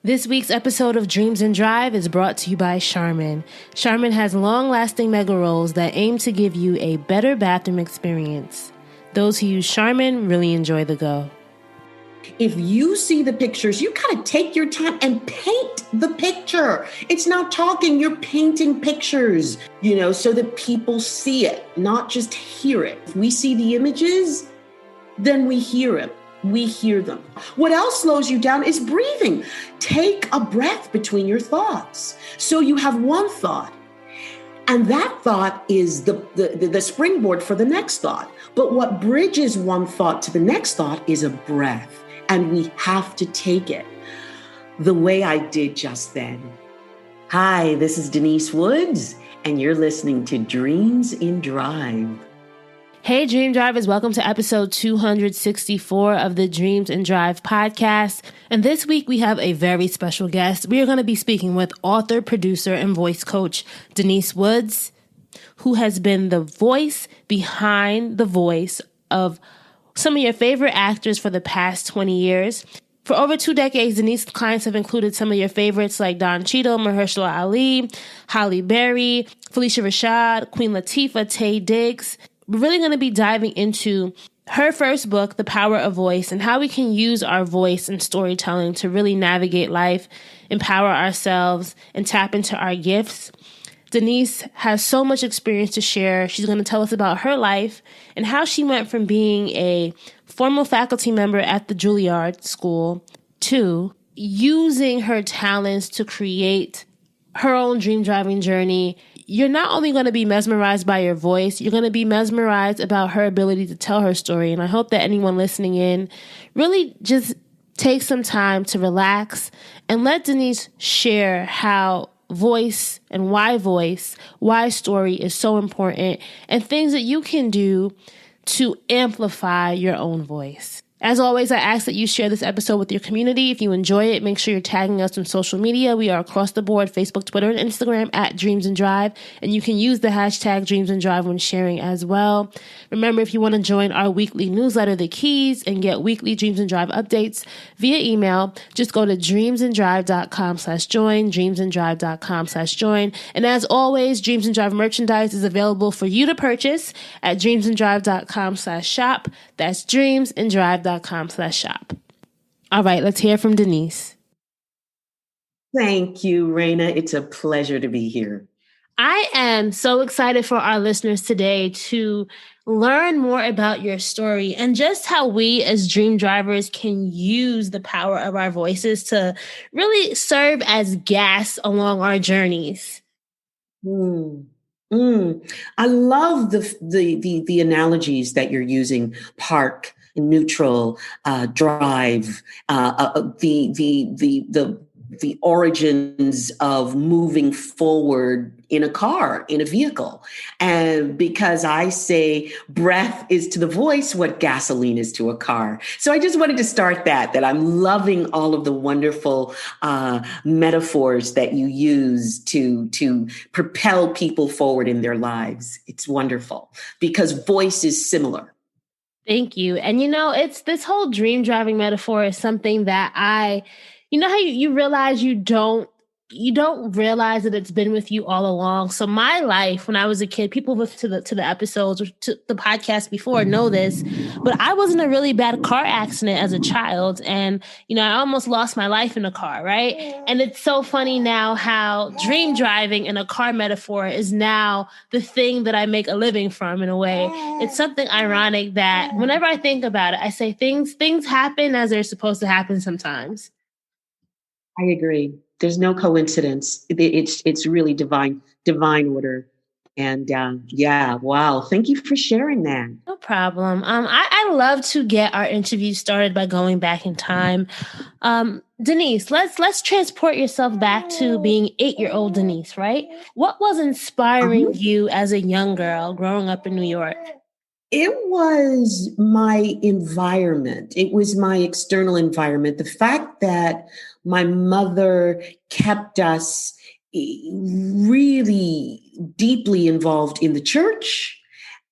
This week's episode of Dreams and Drive is brought to you by Charmin. Charmin has long-lasting mega rolls that aim to give you a better bathroom experience. Those who use Charmin really enjoy the go. If you see the pictures, you gotta take your time and paint the picture. It's not talking, you're painting pictures, so that people see it, not just hear it. If we see the images, then we hear it. We hear them. What else slows you down is breathing. Take a breath between your thoughts. So you have one thought, and that thought is the springboard for the next thought. But what bridges one thought to the next thought is a breath, and we have to take it the way I did just then. Hi, this is Denise Woods, and you're listening to Dreams in Drive. Hey, Dream Drivers, welcome to episode 264 of the Dreams and Drive podcast. And this week we have a very special guest. We are going to be speaking with author, producer, and voice coach Denise Woods, who has been the voice behind the voice of some of your favorite actors for the past 20 years. For over 2 decades, Denise's clients have included some of your favorites like Don Cheadle, Mahershala Ali, Halle Berry, Phylicia Rashad, Queen Latifah, Taye Diggs. We're really going to be diving into her first book, The Power of Voice, and how we can use our voice and storytelling to really navigate life, empower ourselves, and tap into our gifts. Denise has so much experience to share. She's going to tell us about her life and how she went from being a formal faculty member at the Juilliard School to using her talents to create her own dream driving journey. You're not only going to be mesmerized by your voice, you're going to be mesmerized about her ability to tell her story. And I hope that anyone listening in really just takes some time to relax and let Denise share how voice, why story is so important, and things that you can do to amplify your own voice. As always, I ask that you share this episode with your community. If you enjoy it, make sure you're tagging us on social media. We are across the board, Facebook, Twitter, and Instagram at Dreams and Drive. And you can use the hashtag Dreams and Drive when sharing as well. Remember, if you want to join our weekly newsletter, The Keys, and get weekly Dreams and Drive updates via email, just go to dreamsanddrive.com/join, dreamsanddrive.com/join. And as always, Dreams and Drive merchandise is available for you to purchase at dreamsanddrive.com/shop. That's dreamsanddrive.com/shop. All right, let's hear from Denise. Thank you, Raina. It's a pleasure to be here. I am so excited for our listeners today to learn more about your story and just how we as dream drivers can use the power of our voices to really serve as gas along our journeys. I love the analogies that you're using: park, neutral, drive, the origins of moving forward in a car, in a vehicle. And because I say breath is to the voice what gasoline is to a car. So I just wanted to start that I'm loving all of the wonderful metaphors that you use to propel people forward in their lives. It's wonderful because voice is similar. Thank you. And it's this whole dream driving metaphor is something that how you realize you don't realize that it's been with you all along. So my life, when I was a kid, people listen to the episodes or to the podcast before know this, but I was in a really bad car accident as a child. And, I almost lost my life in a car, right? And it's so funny now how dream driving in a car metaphor is now the thing that I make a living from in a way. It's something ironic that whenever I think about it, I say things happen as they're supposed to happen sometimes. I agree. There's no coincidence. It's really divine order. And wow. Thank you for sharing that. No problem. I love to get our interview started by going back in time. Denise, let's transport yourself back to being 8-year-old Denise, right? What was inspiring you as a young girl growing up in New York? It was my environment. It was my external environment. The fact that my mother kept us really deeply involved in the church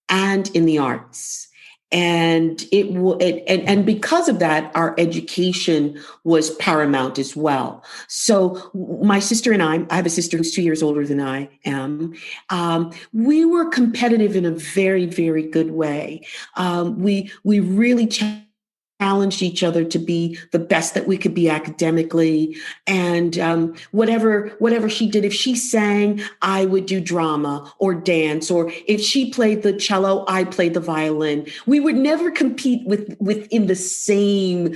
and in the arts. And and because of that, our education was paramount as well. So my sister and I have a sister who's 2 years older than I am. We were competitive in a very, very good way. We really challenged each other to be the best that we could be academically. And whatever she did, if she sang, I would do drama or dance, or if she played the cello, I played the violin. We would never compete within the same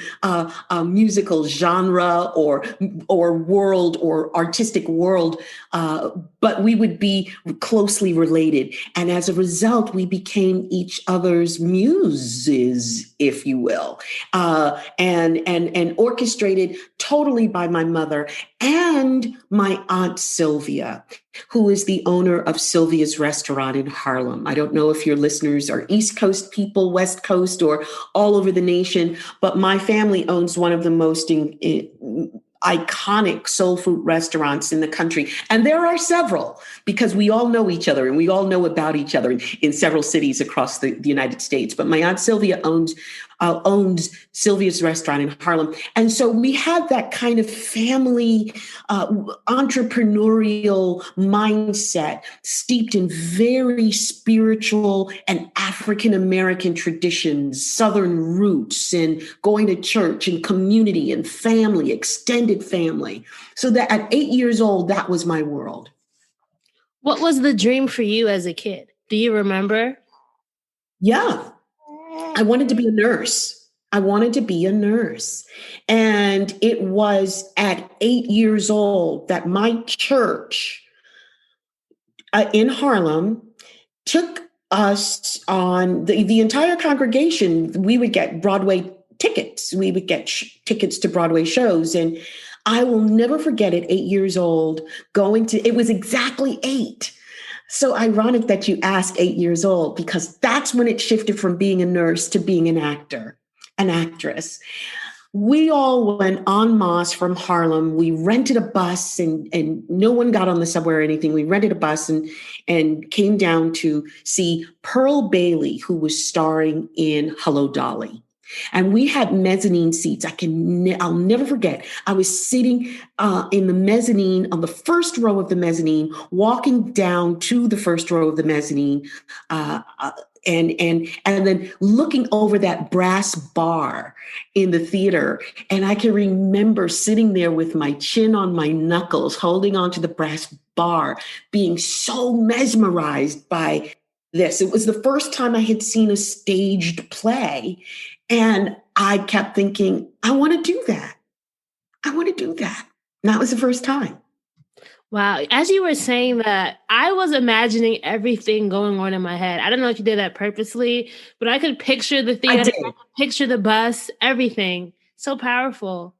musical genre or world or artistic world, but we would be closely related. And as a result, we became each other's muses, if you will, and orchestrated totally by my mother and my Aunt Sylvia, who is the owner of Sylvia's Restaurant in Harlem. I don't know if your listeners are East Coast people, West Coast, or all over the nation, but my family owns one of the most iconic soul food restaurants in the country. And there are several, because we all know each other and we all know about each other in several cities across the United States. But my Aunt Sylvia owns Sylvia's Restaurant in Harlem. And so we had that kind of family entrepreneurial mindset steeped in very spiritual and African American traditions, Southern roots, and going to church and community and family, extended family. So that at 8 years old, that was my world. What was the dream for you as a kid? Do you remember? Yeah. I wanted to be a nurse. I wanted to be a nurse. And it was at 8 years old that my church in Harlem took us on the entire congregation. We would get Broadway tickets. We would get tickets to Broadway shows. And I will never forget it, 8 years old, it was exactly 8. So ironic that you ask 8 years old, because that's when it shifted from being a nurse to being an actress. We all went en masse from Harlem. We rented a bus and no one got on the subway or anything. We rented a bus and came down to see Pearl Bailey, who was starring in Hello, Dolly. And we had mezzanine seats. I'll never forget. I was sitting in the mezzanine, on the first row of the mezzanine, walking down to the first row of the mezzanine, and then looking over that brass bar in the theater. And I can remember sitting there with my chin on my knuckles, holding onto the brass bar, being so mesmerized by this. It was the first time I had seen a staged play. And I kept thinking, I want to do that. I want to do that. And that was the first time. Wow. As you were saying that, I was imagining everything going on in my head. I don't know if you did that purposely, but I could picture the theater, I could picture the bus, everything. So powerful.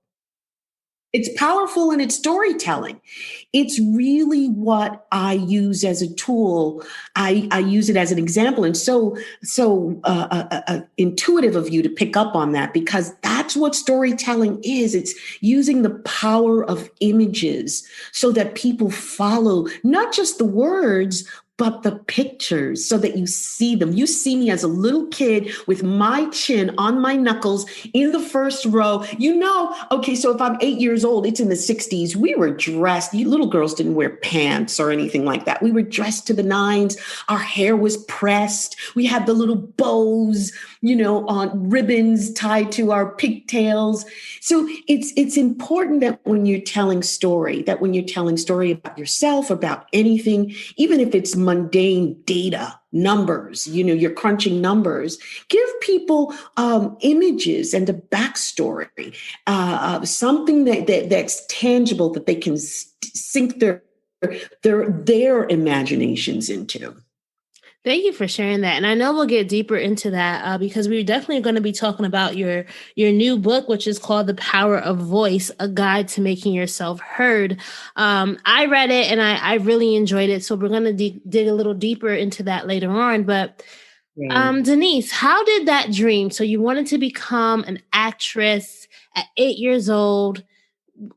It's powerful in its storytelling. It's really what I use as a tool. I use it as an example. And so intuitive of you to pick up on that, because that's what storytelling is. It's using the power of images so that people follow not just the words, but the pictures, so that you see them. You see me as a little kid with my chin on my knuckles in the first row. Okay, so if I'm 8 years old, it's in the 60s. We were dressed. You little girls didn't wear pants or anything like that. We were dressed to the nines. Our hair was pressed. We had the little bows, on ribbons tied to our pigtails. So it's important that when you're telling story about yourself, about anything, even if it's mundane data, numbers, you're crunching numbers, give people images and a backstory, something that's tangible that they can sink their imaginations into. Thank you for sharing that. And I know we'll get deeper into that because we're definitely going to be talking about your new book, which is called The Power of Voice, A Guide to Making Yourself Heard. I read it and I really enjoyed it. So we're going to dig a little deeper into that later on. But Denise, how did that dream? So you wanted to become an actress at 8 years old.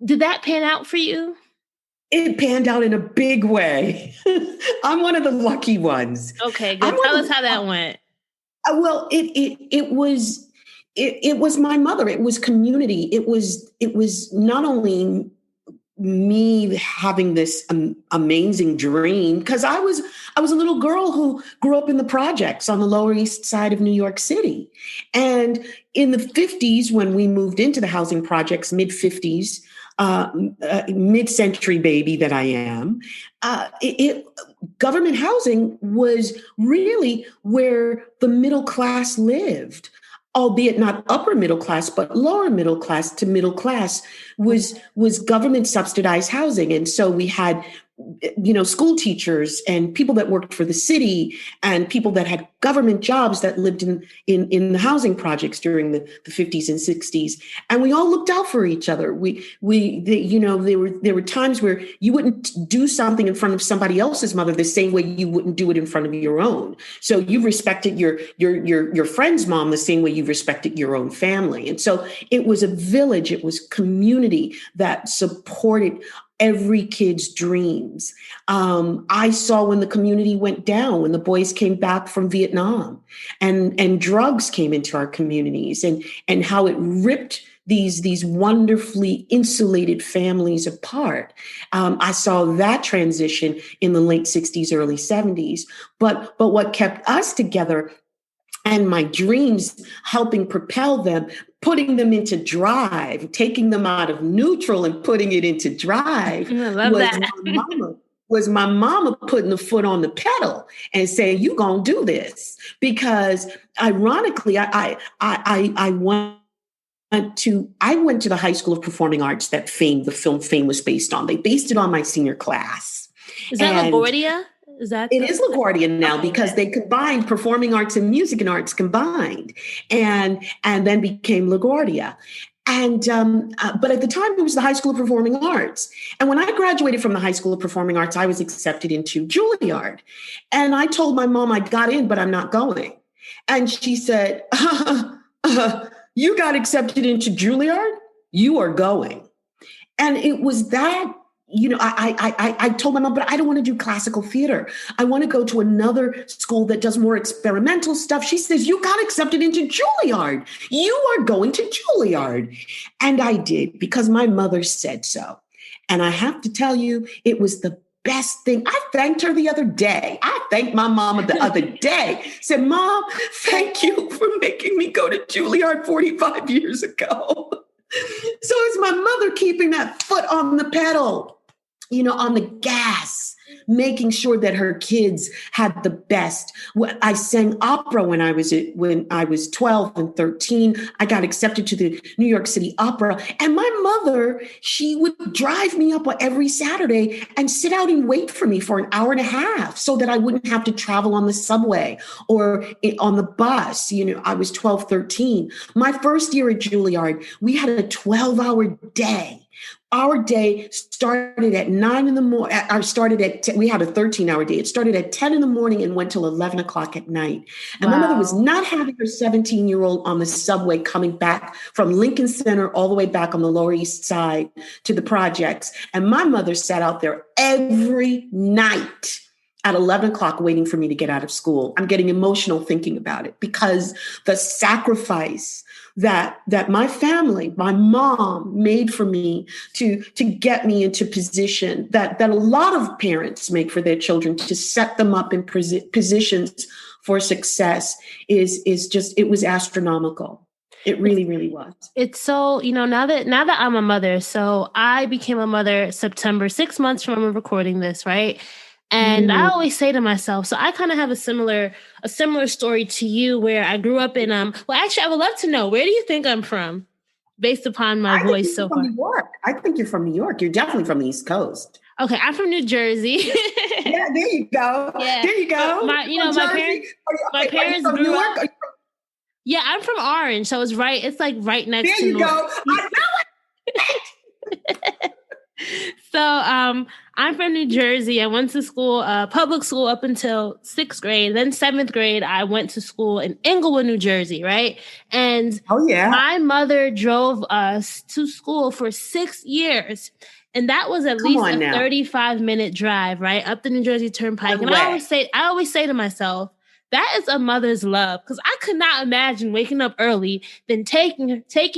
Did that pan out for you? It panned out in a big way. I'm one of the lucky ones. Okay, good. Tell us how that went. Well, it was my mother. It was community. It was not only me having this amazing dream, because I was a little girl who grew up in the projects on the Lower East Side of New York City, and in the 50s when we moved into the housing projects, mid 50s, mid-century baby that I am, government housing was really where the middle class lived, albeit not upper middle class, but lower middle class to middle class was government subsidized housing. And so we had, school teachers and people that worked for the city and people that had government jobs that lived in the housing projects during the 50s and 60s. And we all looked out for each other. There were times where you wouldn't do something in front of somebody else's mother the same way you wouldn't do it in front of your own. So you respected your friend's mom the same way you respected your own family. And so it was a village, it was community that supported every kid's dreams. I saw when the community went down, when the boys came back from Vietnam and drugs came into our communities, and how it ripped these wonderfully insulated families apart. I saw that transition in the late 60s, early 70s. But what kept us together and my dreams helping propel them, putting them into drive, taking them out of neutral and putting it into drive, I love that. Was my mama putting the foot on the pedal and saying, "You gonna do this?" Because ironically, I went to the High School of Performing Arts that the film Fame was based on. They based it on my senior class. Is that LaGuardia? It is LaGuardia now, because they combined performing arts and music and arts combined, and then became LaGuardia. And but at the time, it was the High School of Performing Arts. And when I graduated from the High School of Performing Arts, I was accepted into Juilliard. And I told my mom I got in, but I'm not going. And she said, "You got accepted into Juilliard? You are going." And it was that. I told my mom, but I don't want to do classical theater. I want to go to another school that does more experimental stuff. She says, "You got accepted into Juilliard. You are going to Juilliard." And I did, because my mother said so. And I have to tell you, it was the best thing. I thanked her the other day. I thanked my mama the other day. Said, "Mom, thank you for making me go to Juilliard 45 years ago." So it's my mother keeping that foot on the pedal, on the gas, making sure that her kids had the best. I sang opera when I was 12 and 13. I got accepted to the New York City Opera. And my mother, she would drive me up every Saturday and sit out and wait for me for an hour and a half so that I wouldn't have to travel on the subway or on the bus. I was 12, 13. My first year at Juilliard, we had a 12-hour day. Our day started at 9 in the morning. We had a 13-hour day. It started at 10 in the morning and went till 11 o'clock at night. And My mother was not having her 17-year-old on the subway coming back from Lincoln Center all the way back on the Lower East Side to the projects. And my mother sat out there every night at 11 o'clock waiting for me to get out of school. I'm getting emotional thinking about it, because the sacrifice that my family, my mom made for me to get me into position that a lot of parents make for their children, to set them up in positions for success is just, it was astronomical. It really, really was. It's so, now that I'm a mother, so I became a mother September, 6 months from recording this, right? And I always say to myself, so I kind of have a similar story to you, where I grew up in, actually, I would love to know, where do you think I'm from based upon my voice so far? New York. I think you're from New York. You're definitely from the East Coast. Okay, I'm from New Jersey. Yeah, there you go. Yeah. There you go. My parents grew up. Yeah, I'm from Orange, so it's like right next to There you North. go. I know it. So I'm from New Jersey. I went to school, public school, up until 6th grade. Then 7th grade, I went to school in Englewood, New Jersey, right? And my mother drove us to school for 6 years. And that was at least a 35-minute drive, right? Up the New Jersey Turnpike. And I always say to myself, That is a mother's love, because I could not imagine waking up early, then taking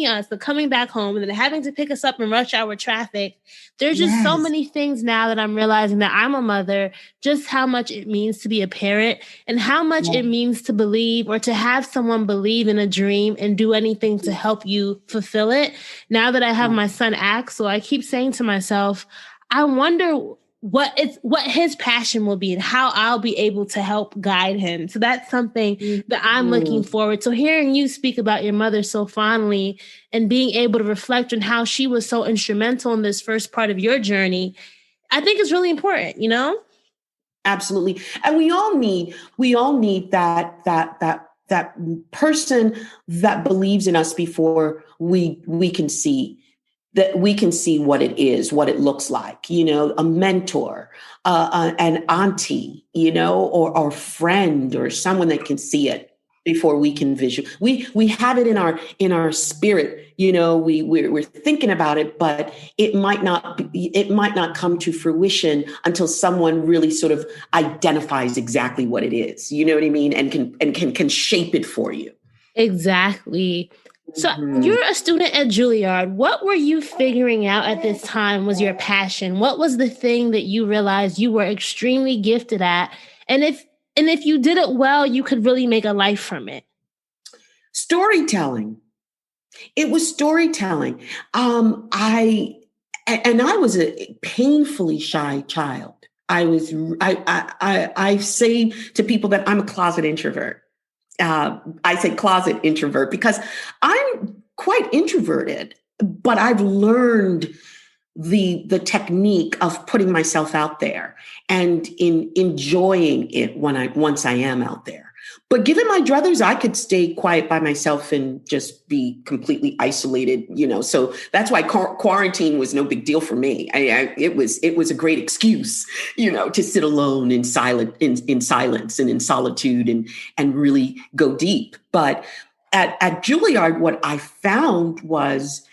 us, but coming back home, and then having to pick us up in rush hour traffic. There's just so Yes. many things now that I'm realizing that I'm a mother, just how much it means to be a parent and how much it means to believe or to have someone believe in a dream and do anything to help you fulfill it. Now that I have my son Axel, I keep saying to myself, I wonder what his passion will be and how I'll be able to help guide him. So that's something that I'm looking forward. So hearing you speak about your mother so fondly and being able to reflect on how she was so instrumental in this first part of your journey, I think is really important, you know? Absolutely. And we all need that person that believes in us before we can see that we can see what it is, what it looks like, a mentor, an auntie, or friend or someone that can see it before we can we have it in our spirit, we're thinking about it, but it might not come to fruition until someone really sort of identifies exactly what it is, you know what I mean, and can shape it for you. Exactly. So you're a student at Juilliard. What were you figuring out at this time was your passion? What was the thing that you realized you were extremely gifted at? And if you did it well, you could really make a life from it. Storytelling. It was storytelling. I was a painfully shy child. I say to people that I'm a closet introvert. I say closet introvert because I'm quite introverted, but I've learned the technique of putting myself out there and in enjoying it once I am out there. But given my druthers, I could stay quiet by myself and just be completely isolated, So that's why quarantine was no big deal for me. It was a great excuse, to sit alone in silence and in solitude and really go deep. But at Juilliard, what I found was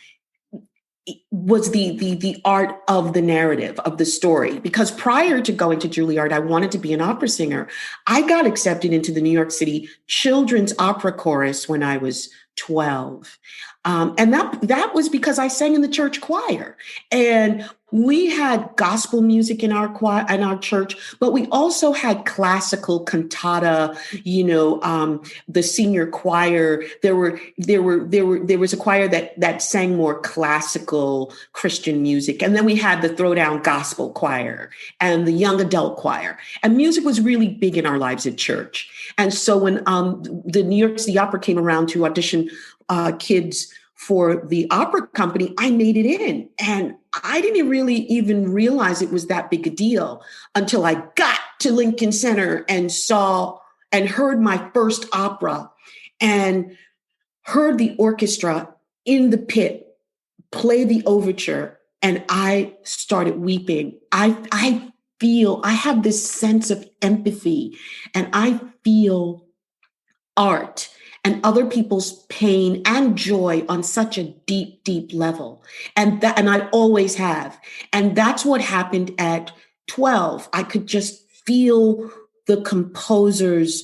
the art of the narrative, of the story. Because prior to going to Juilliard, I wanted to be an opera singer. I got accepted into the New York City Children's Opera Chorus when I was 12. And that was because I sang in the church choir. And we had gospel music in our choir, in our church, but we also had classical cantata, the senior choir. There was a choir that sang more classical Christian music. And then we had the throwdown gospel choir and the young adult choir. And music was really big in our lives at church. And so when the New York City Opera came around to audition kids for the opera company, I made it in. And I didn't really even realize it was that big a deal until I got to Lincoln Center and saw and heard my first opera and heard the orchestra in the pit play the overture. And I started weeping. I have this sense of empathy, and I feel art and other people's pain and joy on such a deep, deep level. And I always have. And that's what happened at 12. I could just feel the composer's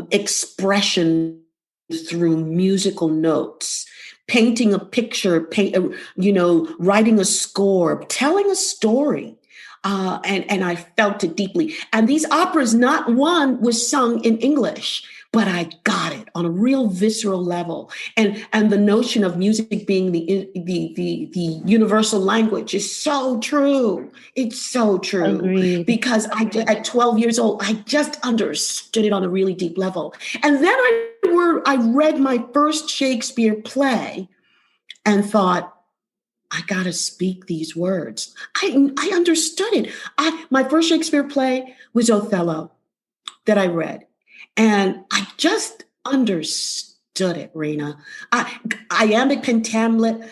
expression through musical notes, painting a picture, writing a score, telling a story. And I felt it deeply. And these operas, not one was sung in English, but I got it on a real visceral level. And the notion of music being the universal language is so true. It's so true. Agreed. Because at 12 years old, I just understood it on a really deep level. And then I read my first Shakespeare play and thought, I got to speak these words. I understood it. My first Shakespeare play was Othello that I read. And I just understood it, Raina. Iambic pentameter,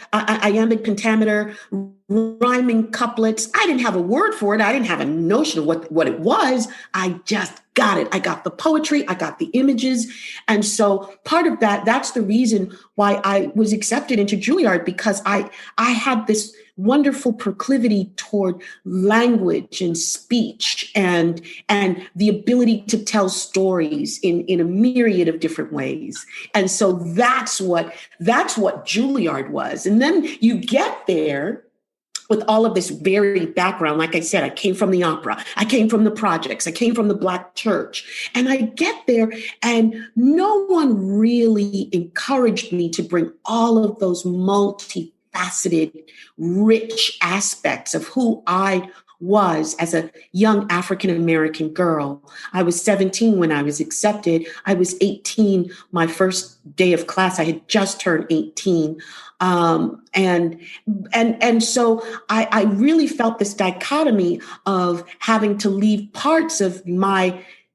rhyming couplets. I didn't have a word for it. I didn't have a notion of what it was. I just got it. I got the poetry. I got the images. And so part of that's the reason why I was accepted into Juilliard, because I had this wonderful proclivity toward language and speech and the ability to tell stories in a myriad of different ways. And so that's what Juilliard was. And then you get there with all of this varied background. Like I said, I came from the opera, I came from the projects, I came from the Black church. And I get there and no one really encouraged me to bring all of those multifaceted, rich aspects of who I was as a young African-American girl. I was 17 when I was accepted. I was 18 my first day of class. I had just turned 18. And so I really felt this dichotomy of having to leave parts of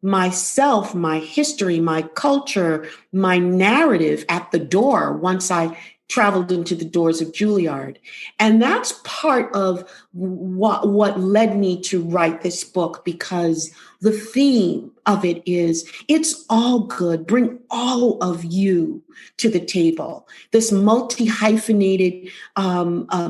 myself, my history, my culture, my narrative at the door once I traveled into the doors of Juilliard. And that's part of what led me to write this book, because the theme of it is, it's all good. Bring all of you to the table. This multi-hyphenated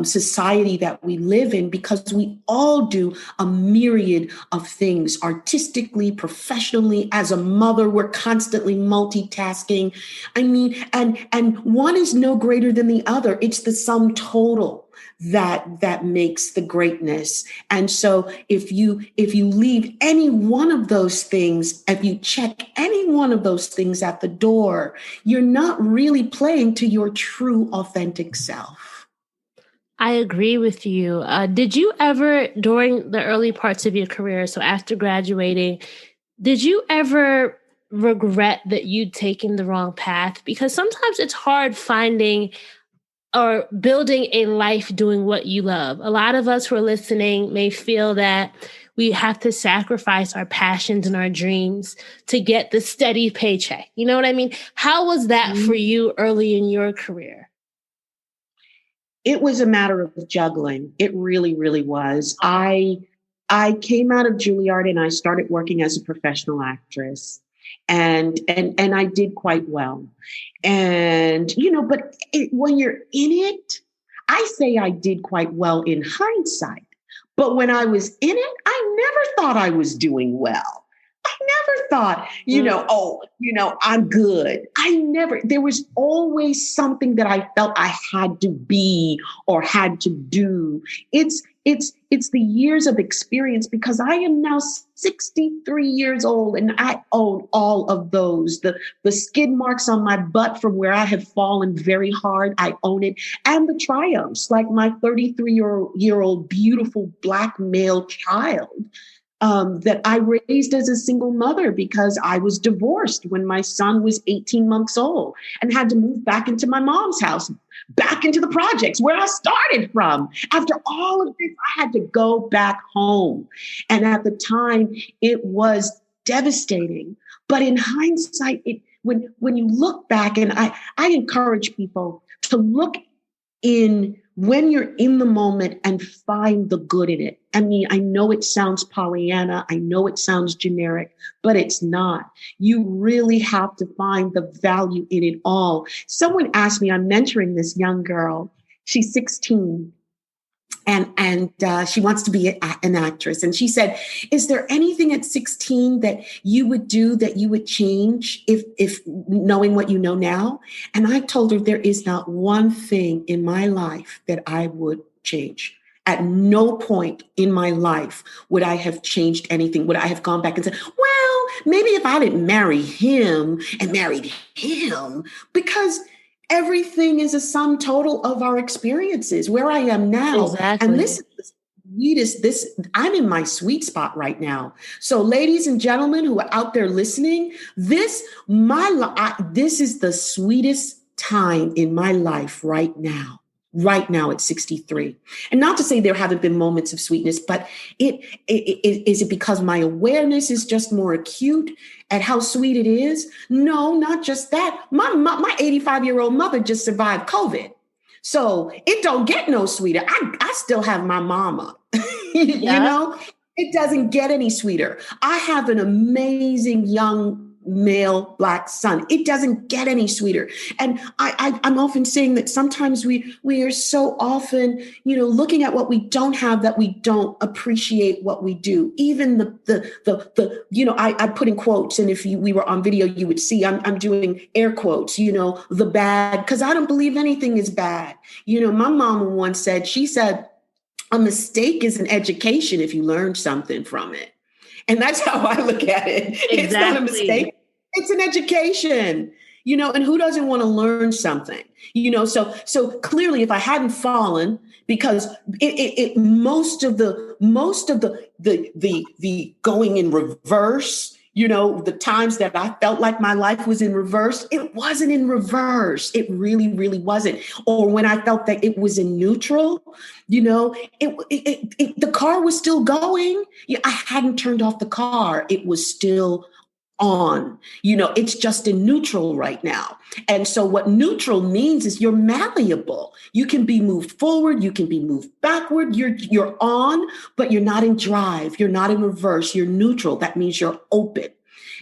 society that we live in, because we all do a myriad of things artistically, professionally. As a mother, we're constantly multitasking. I mean, and one is no greater than the other. It's the sum total that makes the greatness. And so if you leave any one of those things, if you check any one of those things at the door, you're not really playing to your true, authentic self. I agree with you. Did you ever, during the early parts of your career, so after graduating, did you ever regret that you'd taken the wrong path? Because sometimes it's hard finding or building a life doing what you love. A lot of us who are listening may feel that we have to sacrifice our passions and our dreams to get the steady paycheck. You know what I mean? How was that for you early in your career? It was a matter of juggling. It really, really was. I came out of Juilliard and I started working as a professional actress. And I did quite well. And, but when you're in it, I say I did quite well in hindsight. But when I was in it, I never thought I was doing well. I never thought, I'm good. There was always something that I felt I had to be or had to do. It's the years of experience, because I am now 63 years old and I own all of those. The skid marks on my butt from where I have fallen very hard, I own it. And the triumphs, like my 33-year-old beautiful Black male child that I raised as a single mother, because I was divorced when my son was 18 months old and had to move back into my mom's house, back into the projects where I started from. After all of this, I had to go back home. And at the time, it was devastating. But in hindsight, when you look back, and I encourage people to look in when you're in the moment and find the good in it. I mean, I know it sounds Pollyanna, I know it sounds generic, but it's not. You really have to find the value in it all. Someone asked me, I'm mentoring this young girl. She's 16. And she wants to be an actress. And she said, is there anything at 16 that you would do that you would change if knowing what you know now? And I told her, there is not one thing in my life that I would change. At no point in my life would I have changed anything. Would I have gone back and said, well, maybe if I didn't marry him and married him, because everything is a sum total of our experiences, where I am now. Exactly. And this is the sweetest, I'm in my sweet spot right now. So ladies and gentlemen who are out there listening, this is the sweetest time in my life right now at 63. And not to say there haven't been moments of sweetness, but is it because my awareness is just more acute at how sweet it is? No, not just that. My 85-year-old mother just survived COVID. So it don't get no sweeter. I still have my mama, you know? It doesn't get any sweeter. I have an amazing young male Black son. It doesn't get any sweeter. And I'm often saying that sometimes we are so often, looking at what we don't have, that we don't appreciate what we do. Even I put in quotes, and if we were on video, you would see I'm doing air quotes, the bad, because I don't believe anything is bad. My mama once said, a mistake is an education if you learn something from it. And that's how I look at it. Exactly. It's not a mistake. It's an education, and who doesn't want to learn something, so clearly if I hadn't fallen, because most of the going in reverse, the times that I felt like my life was in reverse, it wasn't in reverse. It really, really wasn't. Or when I felt that it was in neutral, the car was still going. I hadn't turned off the car. It was still on, it's just in neutral right now. And so what neutral means is you're malleable. You can be moved forward. You can be moved backward. You're on, but you're not in drive. You're not in reverse. You're neutral. That means you're open.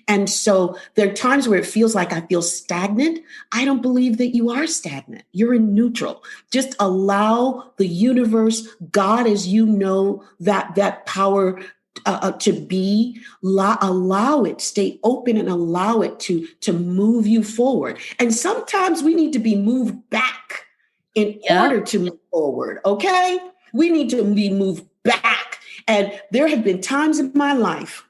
And so there are times where it feels like I feel stagnant. I don't believe that you are stagnant. You're in neutral. Just allow the universe, God, as that power to be, allow it, stay open and allow it to move you forward. And sometimes we need to be moved back in order to move forward. Okay. We need to be moved back. And there have been times in my life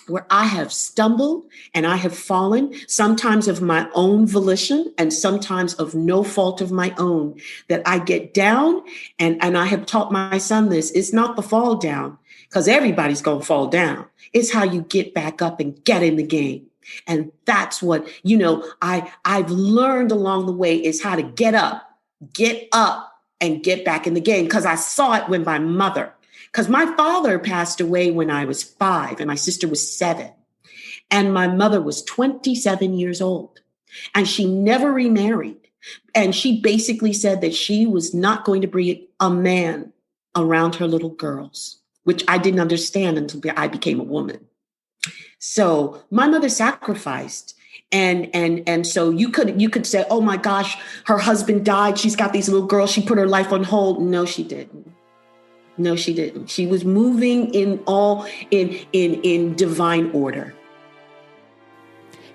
where I have stumbled and I have fallen, sometimes of my own volition and sometimes of no fault of my own, that I get down. And I have taught my son this: it's not the fall down, because everybody's going to fall down. It's how you get back up and get in the game. And that's what, I've learned along the way, is how to get up and get back in the game. Because I saw it when my mother, because my father passed away when I was 5 and my sister was 7. And my mother was 27 years old and she never remarried. And she basically said that she was not going to bring a man around her little girls, which I didn't understand until I became a woman. So my mother sacrificed. And so you could say, oh my gosh, her husband died. She's got these little girls. She put her life on hold. No, she didn't. No, she didn't. She was moving in divine order.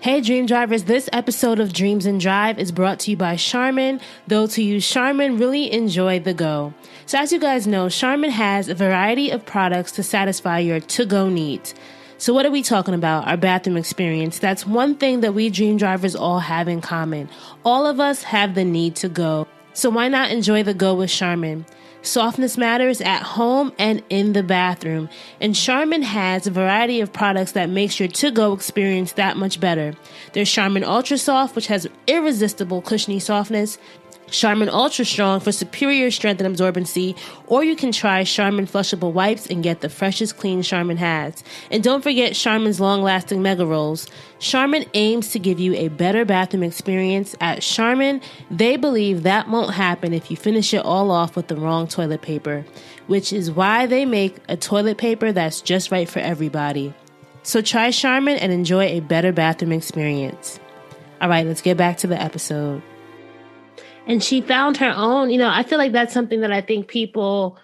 Hey, Dream Drivers, this episode of Dreams and Drive is brought to you by Charmin. Those who use Charmin really enjoy the go. So as you guys know, Charmin has a variety of products to satisfy your to-go needs. So what are we talking about? Our bathroom experience. That's one thing that we Dream Drivers all have in common. All of us have the need to go. So why not enjoy the go with Charmin? Softness matters at home and in the bathroom. And Charmin has a variety of products that makes your to-go experience that much better. There's Charmin Ultra Soft, which has irresistible cushiony softness. Charmin Ultra Strong for superior strength and absorbency, or you can try Charmin Flushable Wipes and get the freshest clean Charmin has. And don't forget Charmin's long-lasting Mega Rolls. Charmin aims to give you a better bathroom experience. At Charmin, they believe that won't happen if you finish it all off with the wrong toilet paper, which is why they make a toilet paper that's just right for everybody. So try Charmin and enjoy a better bathroom experience. All right, let's get back to the episode. And she found her own, I feel like that's something that I think people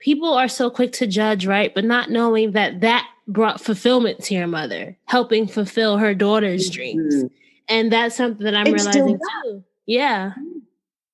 are so quick to judge, right? But not knowing that brought fulfillment to your mother, helping fulfill her daughter's dreams. And that's something that I'm realizing too. Yeah.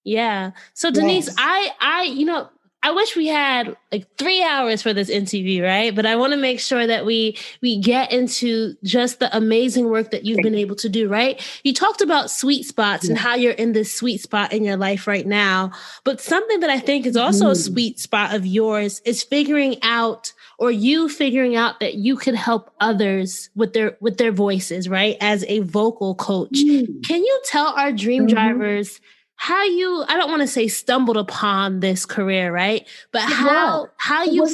Yeah. So Denise, yes. I wish we had like 3 hours for this interview, right? But I want to make sure that we get into just the amazing work that you've been able to do, right? You talked about sweet spots and how you're in this sweet spot in your life right now. But something that I think is also a sweet spot of yours is figuring out that you could help others with their voices, right? As a vocal coach. Can you tell our dream drivers how you, I don't want to say stumbled upon this career, right? But how you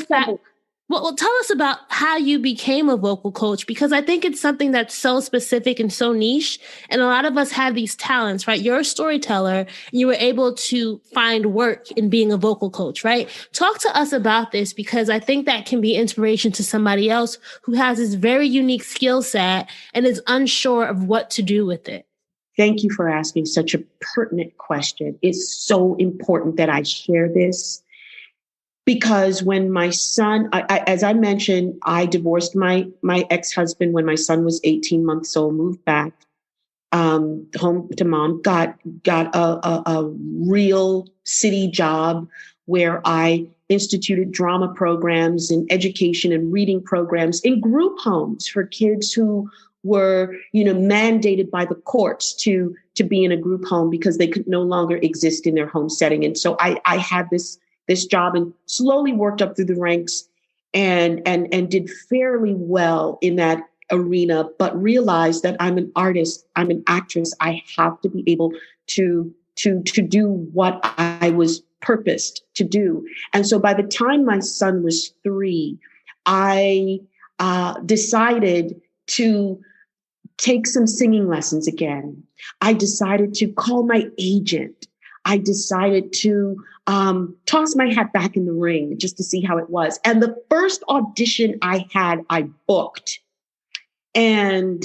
Well, tell us about how you became a vocal coach, because I think it's something that's so specific and so niche. And a lot of us have these talents, right? You're a storyteller and you were able to find work in being a vocal coach, right? Talk to us about this, because I think that can be inspiration to somebody else who has this very unique skill set and is unsure of what to do with it. Thank you for asking such a pertinent question. It's so important that I share this. Because when my son, as I mentioned, I divorced my ex-husband when my son was 18 months old, moved back home to mom, got a real city job where I instituted drama programs and education and reading programs in group homes for kids who were, mandated by the courts to be in a group home because they could no longer exist in their home setting. And so I had this job and slowly worked up through the ranks and did fairly well in that arena, but realized that I'm an artist, I'm an actress. I have to be able to do what I was purposed to do. And so by the time my son was 3, I decided to take some singing lessons again. I decided to call my agent. I decided to toss my hat back in the ring just to see how it was. And the first audition I had, I booked. And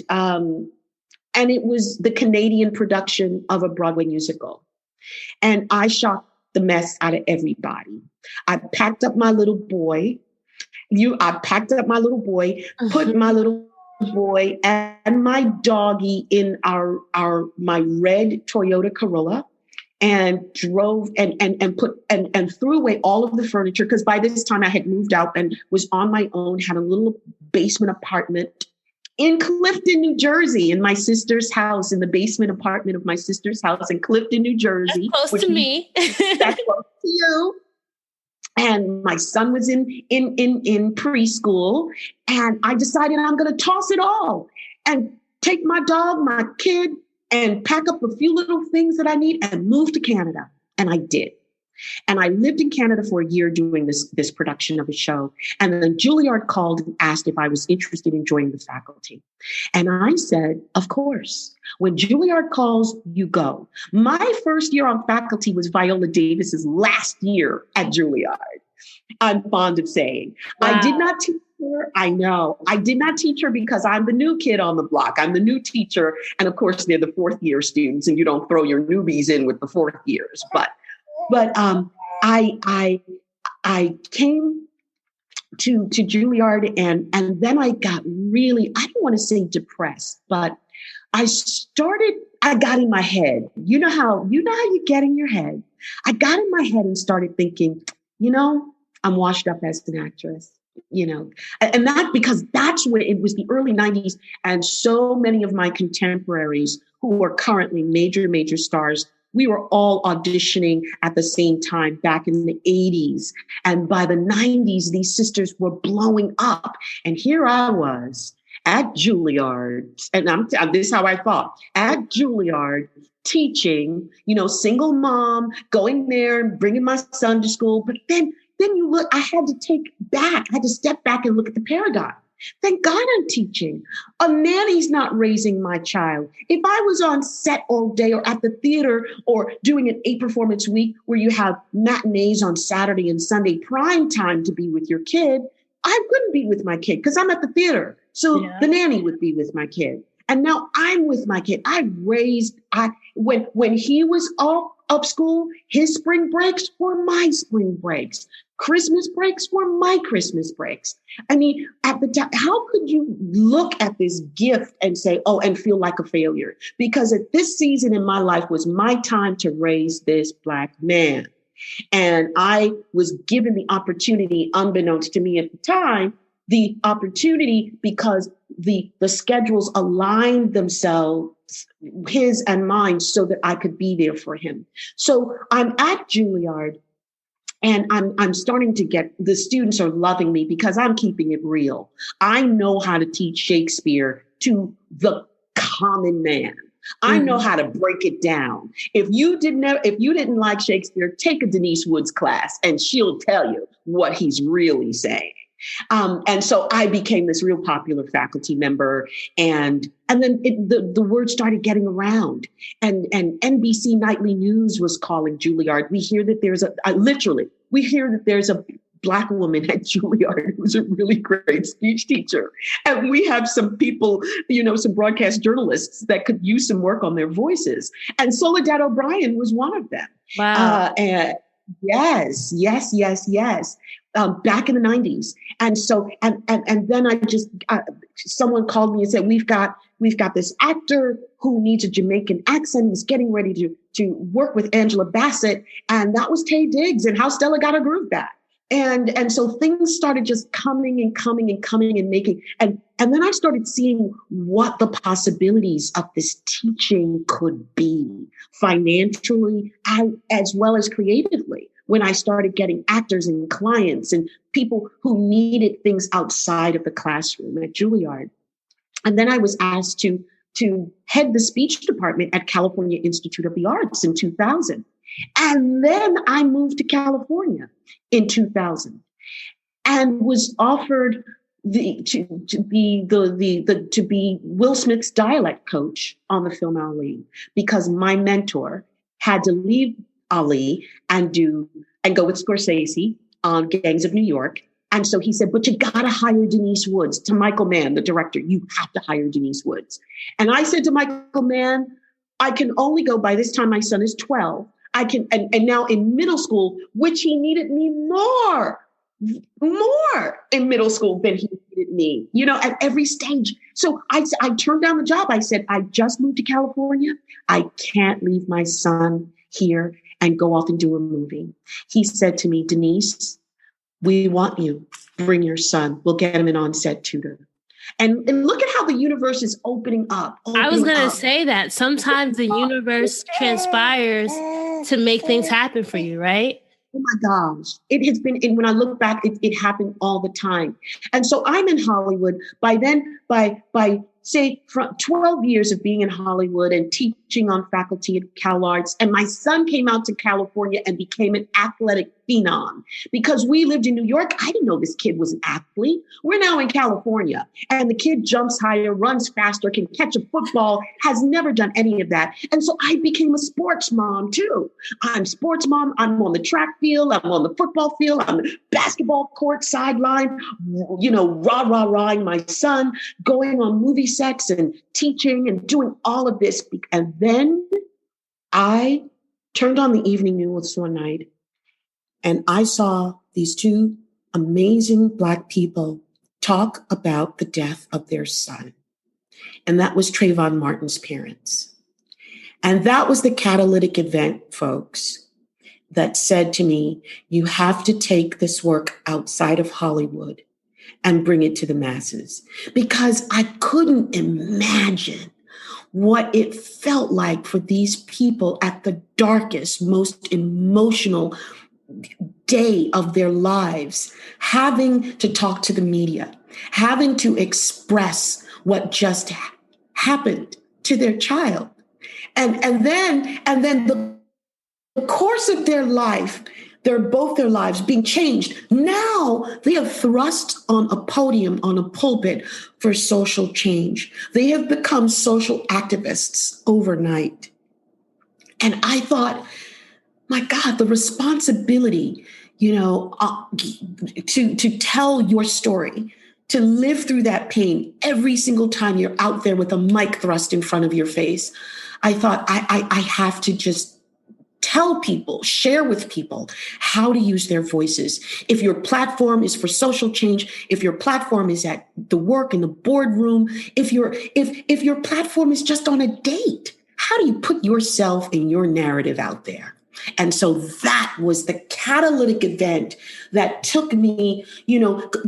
it was the Canadian production of a Broadway musical. And I shocked the mess out of everybody. I packed up my little boy. Put my little boy and my doggy in my red Toyota Corolla, and drove and threw away all of the furniture, because by this time I had moved out and was on my own, had a little basement apartment in Clifton, New Jersey, in my sister's house, in the basement apartment of my sister's house in Clifton, New Jersey. That's close to me. That's close to you. And my son was in preschool, and I decided I'm going to toss it all and take my dog, my kid, and pack up a few little things that I need and move to Canada. And I did. And I lived in Canada for a year doing this production of a show. And then Juilliard called and asked if I was interested in joining the faculty. And I said, of course. When Juilliard calls, you go. My first year on faculty was Viola Davis's last year at Juilliard, I'm fond of saying. Wow. I did not teach her. I know. I did not teach her because I'm the new kid on the block. I'm the new teacher. And of course, they're the 4th year students, and you don't throw your newbies in with the 4th years. But I came to Juilliard, and then I got really, I don't want to say depressed, but I got in my head. You know how you get in your head. I got in my head and started thinking, I'm washed up as an actress, and that because that's when it was the early 90s. And so many of my contemporaries who are currently major stars, we were all auditioning at the same time back in the 80s. And by the 90s, these sisters were blowing up. And here I was at Juilliard, and this is how I thought, at Juilliard, teaching, single mom, going there and bringing my son to school. But then you look, I had to step back and look at the paradigm. Thank God I'm teaching. A nanny's not raising my child. If I was on set all day or at the theater or doing an 8-performance week where you have matinees on Saturday and Sunday, prime time to be with your kid, I couldn't be with my kid because I'm at the theater. So the nanny would be with my kid. And now I'm with my kid. When he was up school, his spring breaks were my spring breaks. Christmas breaks were my Christmas breaks. I mean, at the time, how could you look at this gift and say, and feel like a failure? Because at this season in my life was my time to raise this Black man. And I was given the opportunity, unbeknownst to me at the time, the opportunity because the schedules aligned themselves, his and mine, so that I could be there for him. So I'm at Juilliard. And I'm starting to the students are loving me because I'm keeping it real. I know how to teach Shakespeare to the common man. I know how to break it down. If you didn't like Shakespeare, take a Denise Woods class and she'll tell you what he's really saying. And so I became this real popular faculty member, and then the word started getting around, and NBC Nightly News was calling Juilliard. We hear that there's a Black woman at Juilliard who's a really great speech teacher, and we have some people, some broadcast journalists that could use some work on their voices, and Soledad O'Brien was one of them. Wow. Yes. Back in the 90s. And so, and then someone called me and said, we've got this actor who needs a Jamaican accent. He's getting ready to work with Angela Bassett. And that was Taye Diggs and How Stella Got Her Groove Back. And so things started just coming and making, and then I started seeing what the possibilities of this teaching could be financially as well as creatively. When I started getting actors and clients and people who needed things outside of the classroom at Juilliard. And then I was asked to head the speech department at California Institute of the Arts in 2000. And then I moved to California in 2000 and was offered to be Will Smith's dialect coach on the film Ali, because my mentor had to leave Ali and go with Scorsese on Gangs of New York. And so he said, but you got to hire Denise Woods. To Michael Mann, the director, you have to hire Denise Woods. And I said to Michael Mann, I can only go, by this time my son is 12. I can, and now in middle school, which he needed me more in middle school than he needed me, at every stage. So I turned down the job. I said, I just moved to California. I can't leave my son here and go off and do a movie. He said to me, Denise, we want you. Bring your son. We'll get him an on-set tutor. And look at how the universe is opening up. I was going to say that sometimes the universe conspires to make things happen for you, right? Oh my gosh. It has been, and when I look back, it happened all the time. And so I'm in Hollywood. By then, by say, from 12 years of being in Hollywood and teaching on faculty at Cal Arts. And my son came out to California and became an athletic phenom. Because we lived in New York, I didn't know this kid was an athlete. We're now in California, and the kid jumps higher, runs faster, can catch a football, has never done any of that. And so I became a sports mom too. I'm sports mom. I'm on the track field. I'm on the football field. I'm on the basketball court sideline, rah-rah-rahing my son, going on movie sets and teaching and doing all of this. And then I turned on the evening news one night, and I saw these two amazing Black people talk about the death of their son. And that was Trayvon Martin's parents. And that was the catalytic event, folks, that said to me, you have to take this work outside of Hollywood and bring it to the masses. Because I couldn't imagine what it felt like for these people at the darkest, most emotional day of their lives, having to talk to the media, having to express what just happened to their child. And then the course of their life, both their lives being changed. Now they are thrust on a podium, on a pulpit for social change. They have become social activists overnight. And I thought, my God, the responsibility, to tell your story, to live through that pain every single time you're out there with a mic thrust in front of your face. I thought I have to just tell people, share with people how to use their voices. If your platform is for social change, if your platform is at the work in the boardroom, if your platform is just on a date, how do you put yourself and your narrative out there? And so that was the catalytic event that took me,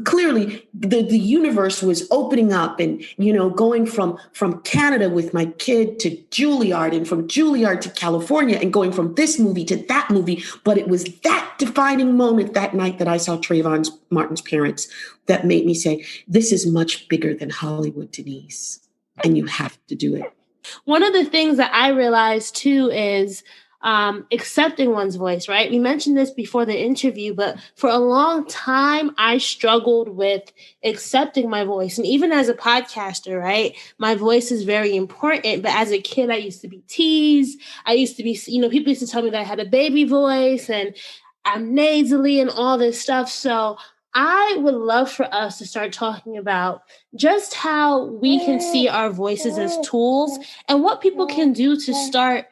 clearly the universe was opening up and, going from Canada with my kid to Juilliard, and from Juilliard to California, and going from this movie to that movie. But it was that defining moment that night that I saw Trayvon Martin's parents that made me say, this is much bigger than Hollywood, Denise, and you have to do it. One of the things that I realized too is accepting one's voice, right? We mentioned this before the interview, but for a long time, I struggled with accepting my voice. And even as a podcaster, right, my voice is very important. But as a kid, I used to be teased. I used to be, people used to tell me that I had a baby voice and I'm nasally and all this stuff. So I would love for us to start talking about just how we can see our voices as tools and what people can do to start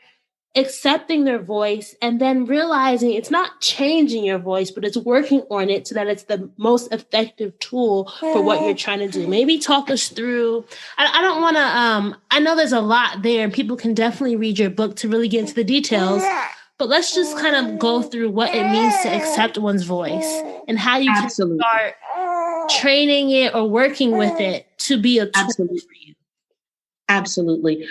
accepting their voice and then realizing it's not changing your voice, but it's working on it so that it's the most effective tool for what you're trying to do. Maybe talk us through. I don't want to, I know there's a lot there and people can definitely read your book to really get into the details, but let's just kind of go through what it means to accept one's voice and how you can start training it or working with it to be a tool for you. Absolutely.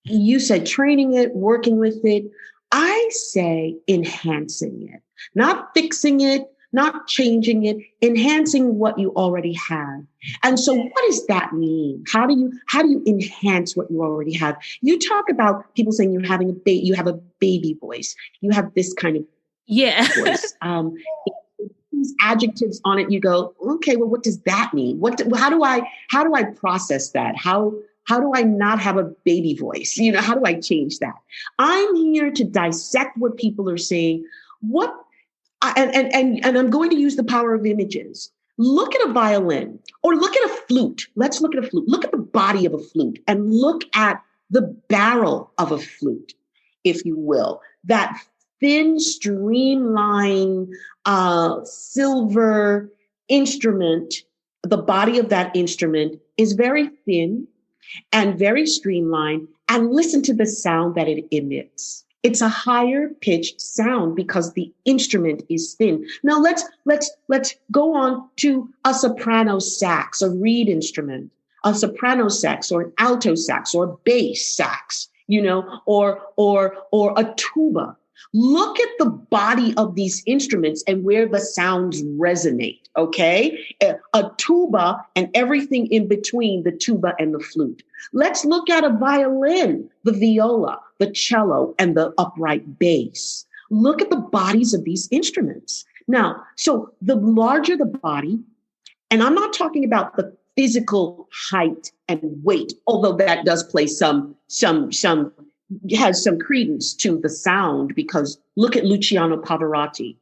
You said training it, working with it. I say enhancing it, not fixing it, not changing it, enhancing what you already have. And so what does that mean? How do you enhance what you already have? You talk about people saying you have a baby voice. You have this kind of voice. These adjectives on it, you go, okay, well, what does that mean? How do I process that? How do I not have a baby voice? How do I change that? I'm here to dissect what people are saying. And I'm going to use the power of images. Look at a violin or look at a flute. Let's look at a flute. Look at the body of a flute and look at the barrel of a flute, if you will. That thin, streamlined, silver instrument, the body of that instrument is very thin and very streamlined, and listen to the sound that it emits. It's a higher pitched sound because the instrument is thin. Now let's go on to a soprano sax, a reed instrument, a soprano sax or an alto sax or a bass sax, or a tuba. Look at the body of these instruments and where the sounds resonate, okay? A tuba and everything in between the tuba and the flute. Let's look at a violin, the viola, the cello, and the upright bass. Look at the bodies of these instruments. Now, so the larger the body, and I'm not talking about the physical height and weight, although that does play has some credence to the sound, because look at Luciano Pavarotti.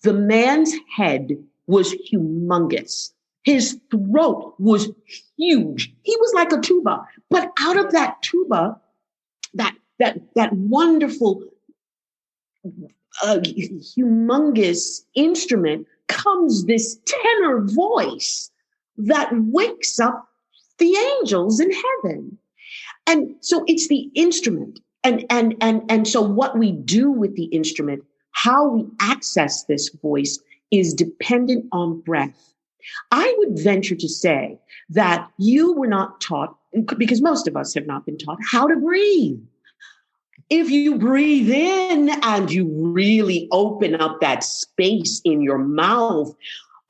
The man's head was humongous. His throat was huge. He was like a tuba, but out of that tuba, that wonderful, humongous instrument comes this tenor voice that wakes up the angels in heaven. And so it's the instrument. And so what we do with the instrument, how we access this voice, is dependent on breath. I would venture to say that you were not taught, because most of us have not been taught, how to breathe. If you breathe in and you really open up that space in your mouth,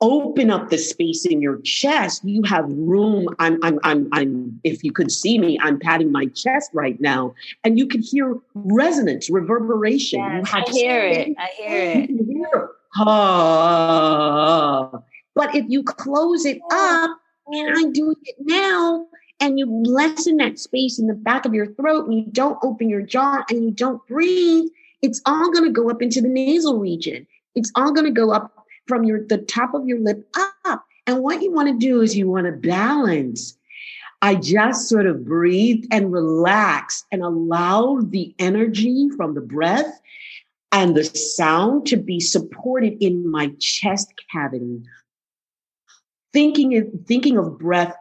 open up the space in your chest, you have room. I'm, if you could see me, I'm patting my chest right now, and you can hear resonance, reverberation. Yes, I hear it. You can hear, but if you close it up, and I'm doing it now, and you lessen that space in the back of your throat, and you don't open your jaw, and you don't breathe, it's all going to go up into the nasal region. It's all going to go up from the top of your lip up. And what you want to do is you want to balance. I just sort of breathed and relaxed and allowed the energy from the breath and the sound to be supported in my chest cavity. Thinking of breath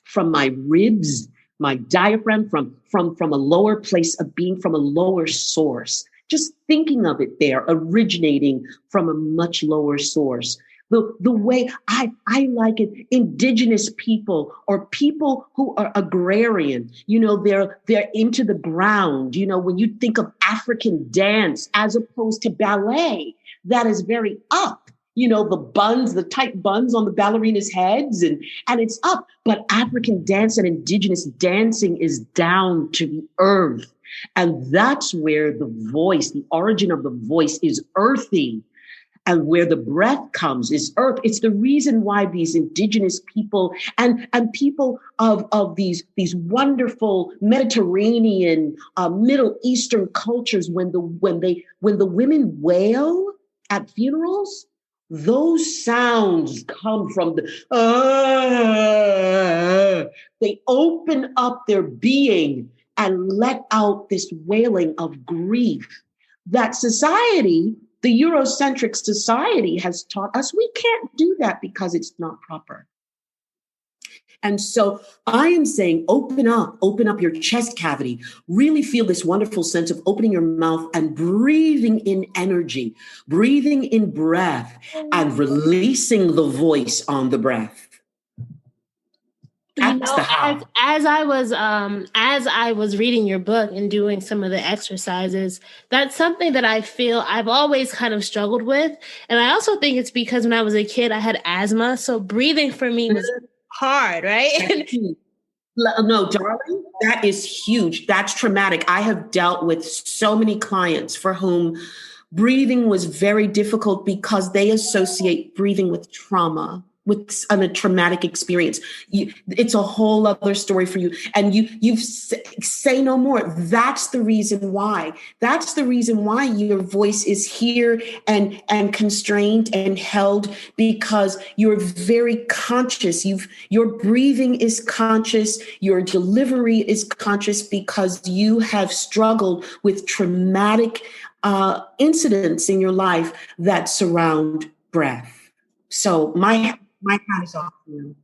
from my ribs, my diaphragm, from a lower place of being, from a lower source. Just thinking of it there, originating from a much lower source. The way I like it, indigenous people or people who are agrarian, they're into the ground. When you think of African dance as opposed to ballet, that is very up the buns, the tight buns on the ballerinas' heads, and it's up. But African dance and indigenous dancing is down to the earth. And that's where the voice, the origin of the voice is earthy. And where the breath comes is earth. It's the reason why these indigenous people and people of these wonderful Mediterranean, Middle Eastern cultures, when the women wail at funerals, those sounds come from they open up their being and let out this wailing of grief that society, the Eurocentric society, has taught us we can't do that because it's not proper. And so I am saying, open up your chest cavity, really feel this wonderful sense of opening your mouth and breathing in energy, breathing in breath, and releasing the voice on the breath. That's the how. As I was reading your book and doing some of the exercises, that's something that I feel I've always kind of struggled with. And I also think it's because when I was a kid, I had asthma. So breathing for me was hard, right? No, darling, that is huge. That's traumatic. I have dealt with so many clients for whom breathing was very difficult because they associate breathing with trauma, with a traumatic experience. It's a whole other story for you. And you say no more. That's the reason why. That's the reason why your voice is here and constrained and held, because you're very conscious. Your breathing is conscious. Your delivery is conscious because you have struggled with traumatic incidents in your life that surround breath. So my hat is off to you.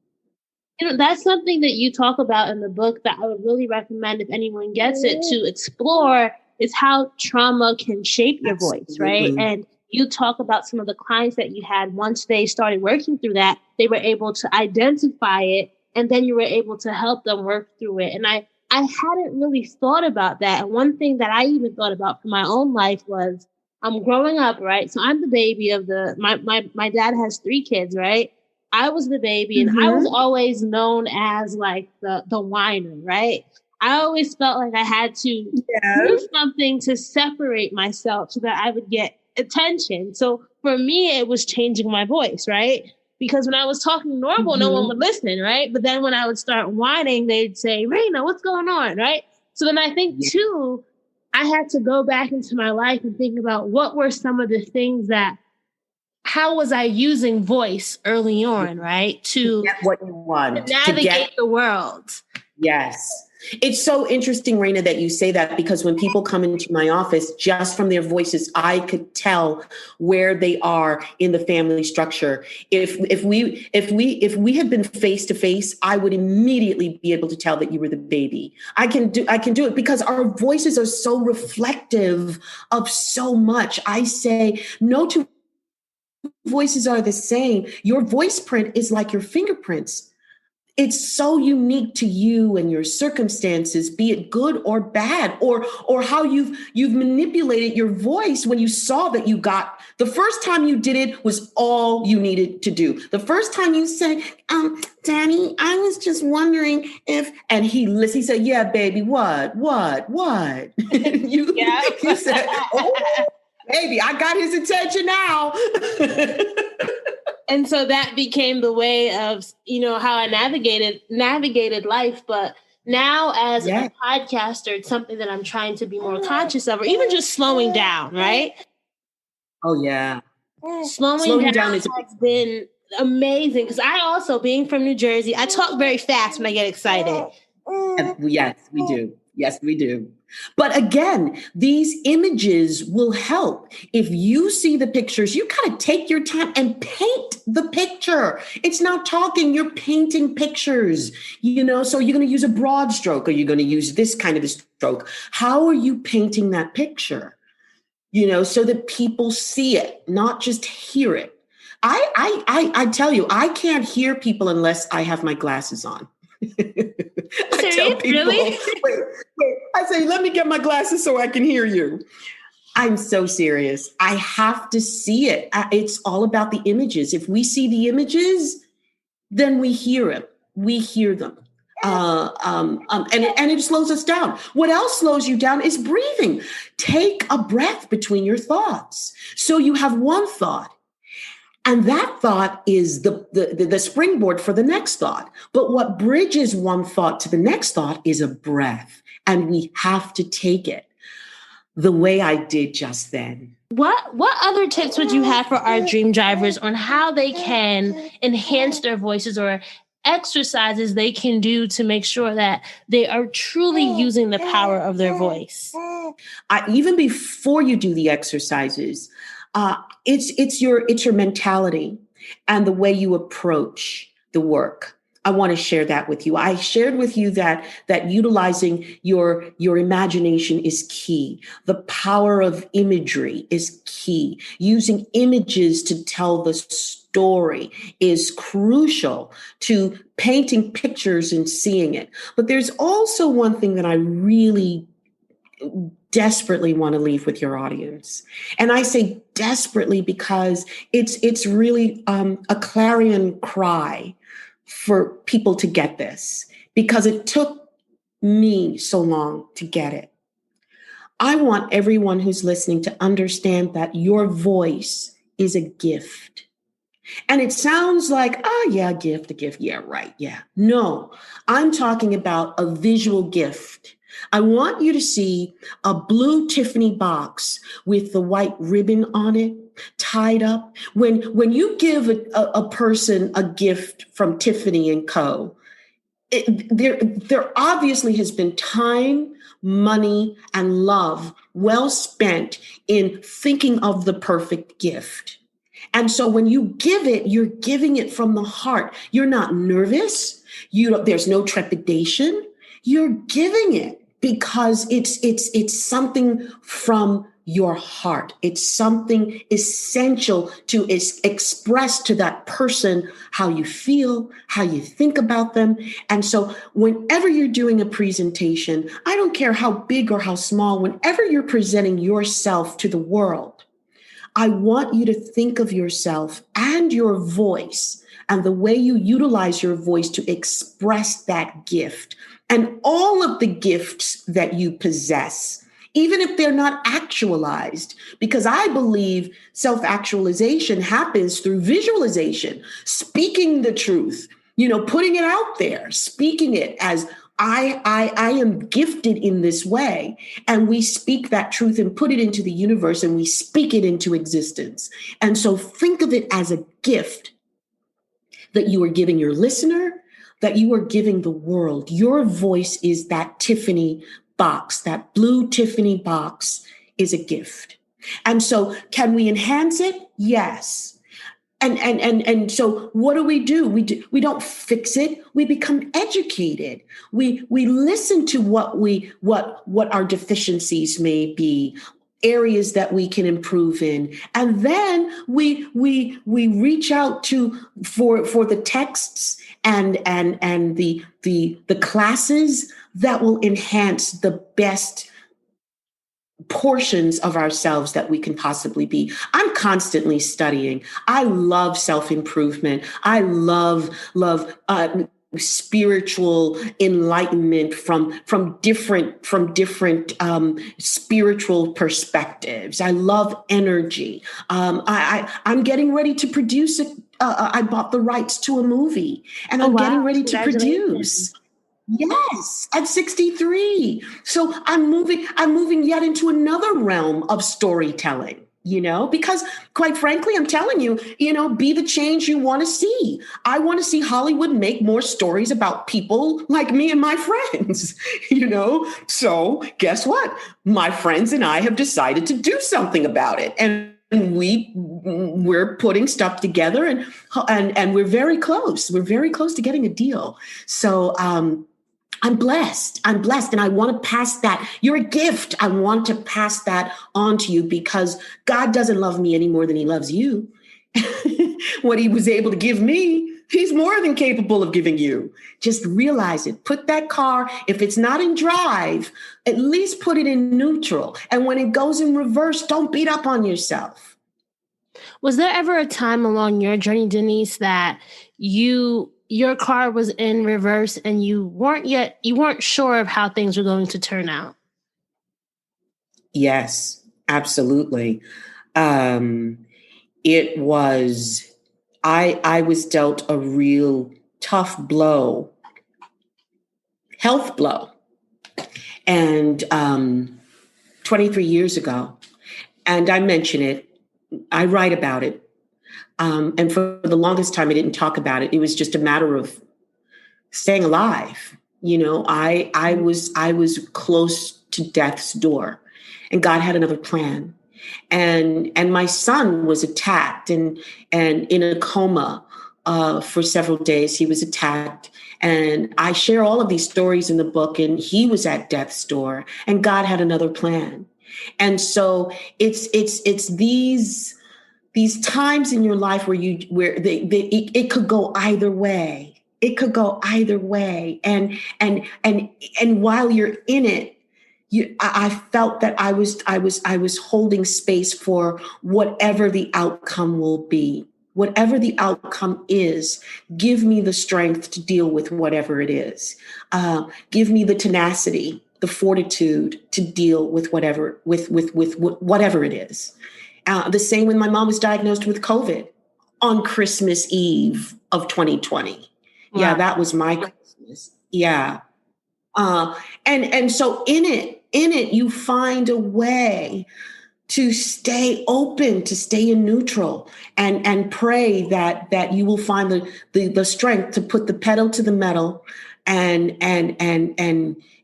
That's something that you talk about in the book that I would really recommend if anyone gets it to explore, is how trauma can shape your voice, right? And you talk about some of the clients that you had. Once they started working through that, they were able to identify it, and then you were able to help them work through it. And I hadn't really thought about that. And one thing that I even thought about for my own life was, I'm growing up, right? So I'm the baby of my dad has 3 kids, right? I was the baby, and I was always known as like the whiner, right? I always felt like I had to do something to separate myself so that I would get attention. So for me, it was changing my voice, right? Because when I was talking normal, no one would listen, right? But then when I would start whining, they'd say, Raina, what's going on, right? So then I think too, I had to go back into my life and think about what were some of the things how was I using voice early on, right? To get what you want. To navigate the world. Yes. It's so interesting, Raina, that you say that, because when people come into my office, just from their voices, I could tell where they are in the family structure. If we had been face to face, I would immediately be able to tell that you were the baby. I can do it because our voices are so reflective of so much. I say no two voices are the same. Your voice print is like your fingerprints. It's so unique to you and your circumstances, be it good or bad, or how you've manipulated your voice when you saw that you got, the first time you did it was all you needed to do. The first time you said, Danny, I was just wondering if, and he said, yeah, baby, what? You said, oh, baby, I got his attention now. And so that became the way of, how I navigated life. But now as a podcaster, it's something that I'm trying to be more conscious of, or even just slowing down, right? Oh, yeah. Slowing down has been amazing, because I also, being from New Jersey, I talk very fast when I get excited. Yes, we do. Yes, we do. But again, these images will help. If you see the pictures, you kind of take your time and paint the picture. It's not talking, you're painting pictures, so you're going to use a broad stroke, or you're going to use this kind of a stroke. How are you painting that picture? So that people see it, not just hear it. I tell you, I can't hear people unless I have my glasses on. I tell people, really? wait. I say, let me get my glasses so I can hear you. I'm so serious. I have to see it. It's all about the images. If we see the images, then we hear it. We hear them. And it slows us down. What else slows you down is breathing. Take a breath between your thoughts. So you have one thought, and that thought is the springboard for the next thought. But what bridges one thought to the next thought is a breath, and we have to take it the way I did just then. What other tips would you have for our dream drivers on how they can enhance their voices, or exercises they can do to make sure that they are truly using the power of their voice? Even before you do the exercises, it's your mentality and the way you approach the work. I want to share that with you. I shared with you that utilizing your imagination is key. The power of imagery is key. Using images to tell the story is crucial to painting pictures and seeing it. But there's also one thing that I really desperately want to leave with your audience. And I say desperately because it's really a clarion cry for people to get this, because it took me so long to get it. I want everyone who's listening to understand that your voice is a gift. And it sounds like, oh yeah, a gift. Yeah, right. Yeah. No, I'm talking about a visual gift. I want you to see a blue Tiffany box with the white ribbon on it, tied up. When you give a person a gift from Tiffany and Co., there obviously has been time, money, and love well spent in thinking of the perfect gift. And so when you give it, you're giving it from the heart. You're not nervous. There's no trepidation. You're giving it because it's something from your heart. It's something essential to express to that person how you feel, how you think about them. And so whenever you're doing a presentation, I don't care how big or how small, whenever you're presenting yourself to the world, I want you to think of yourself and your voice and the way you utilize your voice to express that gift and all of the gifts that you possess, even if they're not actualized, because I believe self-actualization happens through visualization, speaking the truth, putting it out there, speaking it as I am gifted in this way. And we speak that truth and put it into the universe, and we speak it into existence. And so think of it as a gift that you are giving your listener, that you are giving the world. Your voice is that Tiffany box, that blue Tiffany box is a gift. And so can we enhance it? Yes. And so what do? We don't fix it. We become educated. We listen to what our deficiencies may be, areas that we can improve in. And then we reach out for the texts and the classes that will enhance the best portions of ourselves that we can possibly be. I'm constantly studying. I love self-improvement. I love spiritual enlightenment from different spiritual perspectives. I love energy. I'm getting ready to produce I bought the rights to a movie, and I'm getting ready to produce. Yes, at 63. So I'm moving yet into another realm of storytelling, because quite frankly, I'm telling you, be the change you want to see. I want to see Hollywood make more stories about people like me and my friends, So guess what? My friends and I have decided to do something about it. And we're putting stuff together and we're very close. We're very close to getting a deal. So, I'm blessed. And I want to pass that. You're a gift. I want to pass that on to you because God doesn't love me any more than he loves you. What he was able to give me. He's more than capable of giving you. Just realize it. Put that car, if it's not in drive, at least put it in neutral. And when it goes in reverse, don't beat up on yourself. Was there ever a time along your journey, Denise, that your car was in reverse and you weren't sure of how things were going to turn out? Yes, absolutely. It was, I was dealt a real tough blow, health blow. And 23 years ago, and I mention it, I write about it. And for the longest time, I didn't talk about it. It was just a matter of staying alive. You know, I was close to death's door, and God had another plan. And my son was attacked and in a coma for several days. He was attacked. And I share all of these stories in the book, and he was at death's door, and God had another plan. And so it's these times in your life where it could go either way. It could go either way. And while you're in it, I felt that I was holding space for whatever the outcome will be. Whatever the outcome is, give me the strength to deal with whatever it is. Give me the tenacity, the fortitude to deal with whatever it is. The same when my mom was diagnosed with COVID on Christmas Eve of 2020. Wow. Yeah, that was my Christmas. Yeah. And so in it, you find a way to stay open, to stay in neutral, and pray that you will find the strength to put the pedal to the metal and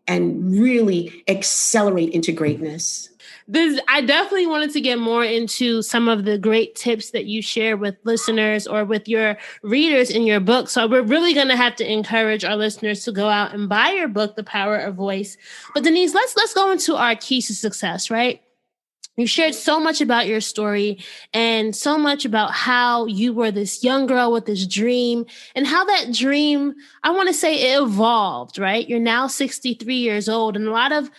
really accelerate into greatness. I definitely wanted to get more into some of the great tips that you share with listeners or with your readers in your book. So we're really going to have to encourage our listeners to go out and buy your book, The Power of Voice. But Denise, let's go into our keys to success, right? You shared so much about your story and so much about how you were this young girl with this dream and how that dream, I want to say, it evolved, right? You're now 63 years old, and a lot of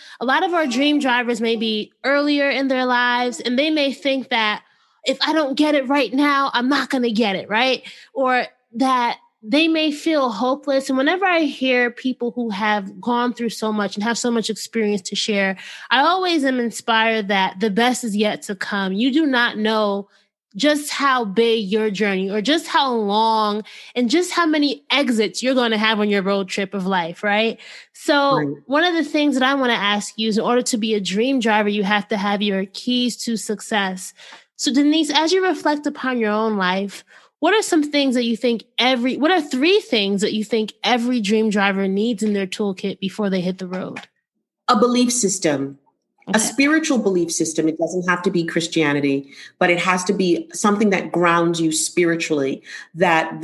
our dream drivers may be earlier in their lives, and they may think that if I don't get it right now, I'm not going to get it, right? Or that they may feel hopeless. And whenever I hear people who have gone through so much and have so much experience to share, I always am inspired that the best is yet to come. You do not know just how big your journey or just how long and just how many exits you're going to have on your road trip of life, right? So One of the things that I want to ask you is, in order to be a dream driver, you have to have your keys to success. So Denise, as you reflect upon your own life, what are some things that you think what are 3 things that you think every dream driver needs in their toolkit before they hit the road? A belief system, a spiritual belief system. It doesn't have to be Christianity, but it has to be something that grounds you spiritually, that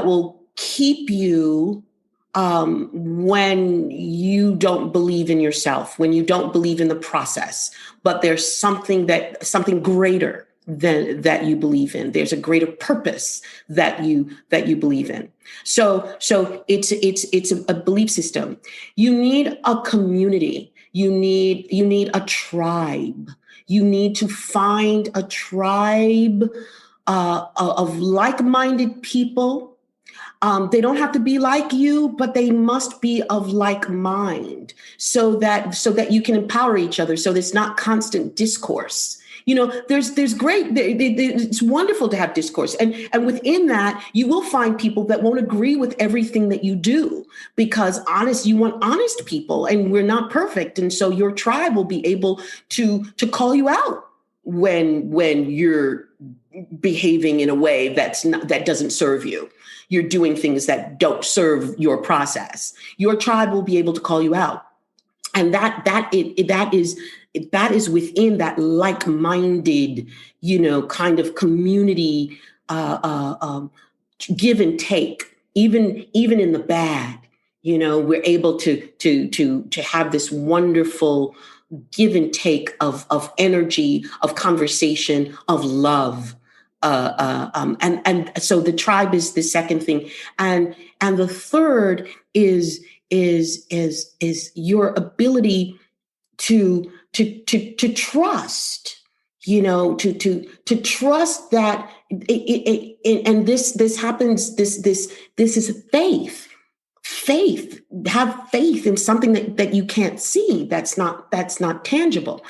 will keep you when you don't believe in yourself, when you don't believe in the process, but there's something greater that you believe in. There's a greater purpose that you believe in. So it's a belief system. You need a community. You need a tribe. You need to find a tribe of like-minded people. They don't have to be like you, but they must be of like mind, so that you can empower each other. So there's not constant discourse. You know, there's great, it's wonderful to have discourse. And within that, you will find people that won't agree with everything that you do, because you want honest people, and we're not perfect. And so your tribe will be able to call you out when you're behaving in a way that doesn't serve you. You're doing things that don't serve your process. Your tribe will be able to call you out. And that is within that like-minded, kind of community, give and take, even in the bad. We're able to have this wonderful give and take of energy, of conversation, of love, And so the tribe is the second thing, and the third is your ability to trust, to trust that and this happens. This is faith. Have faith in something that you can't see, that's not tangible.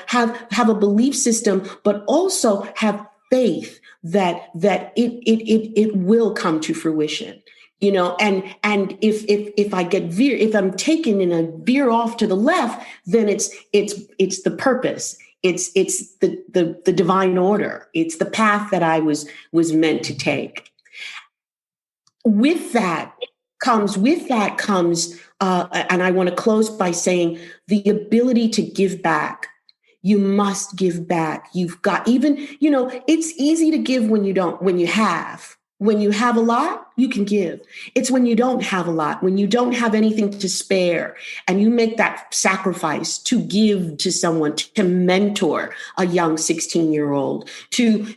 Have a belief system, but also have faith that it will come to fruition. And if I if I'm taken in a veer off to the left, then it's the purpose. It's the divine order. It's the path that I was meant to take. With that comes, and I want to close by saying, the ability to give back. You must give back. You've got, it's easy to give when you have. When you have a lot, you can give. It's when you don't have a lot, when you don't have anything to spare, and you make that sacrifice to give to someone, to mentor a young 16-year-old, to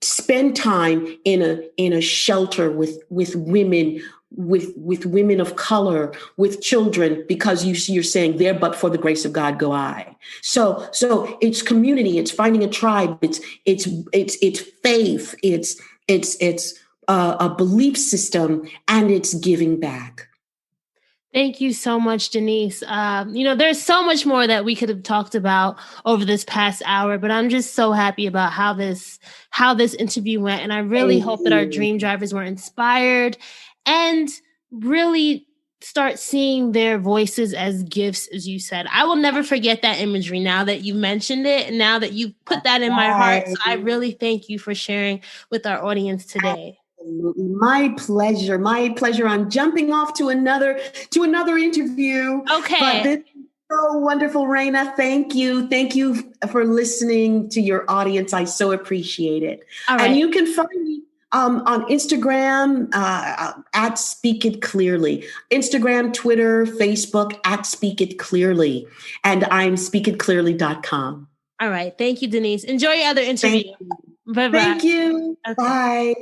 spend time in a shelter with women, with women of color, with children, because you're saying, there but for the grace of God go I. So it's community, it's finding a tribe, it's faith, it's a belief system, and it's giving back. Thank you so much, Denise. There's so much more that we could have talked about over this past hour, but I'm just so happy about how this interview went. And I really hope that our dream drivers were inspired and really start seeing their voices as gifts, as you said. I will never forget that imagery now that you mentioned it, and now that you've put that in my heart. So I really thank you for sharing with our audience today. My pleasure. I'm jumping off to another interview. Okay. But this is so wonderful, Raina. Thank you. Thank you for listening to your audience. I so appreciate it. All right. And you can find me on Instagram at Speak It Clearly. Instagram, Twitter, Facebook at Speak It Clearly. And I'm speakitclearly.com. All right. Thank you, Denise. Enjoy your other interview. Bye-bye. Thank you. Okay. Bye.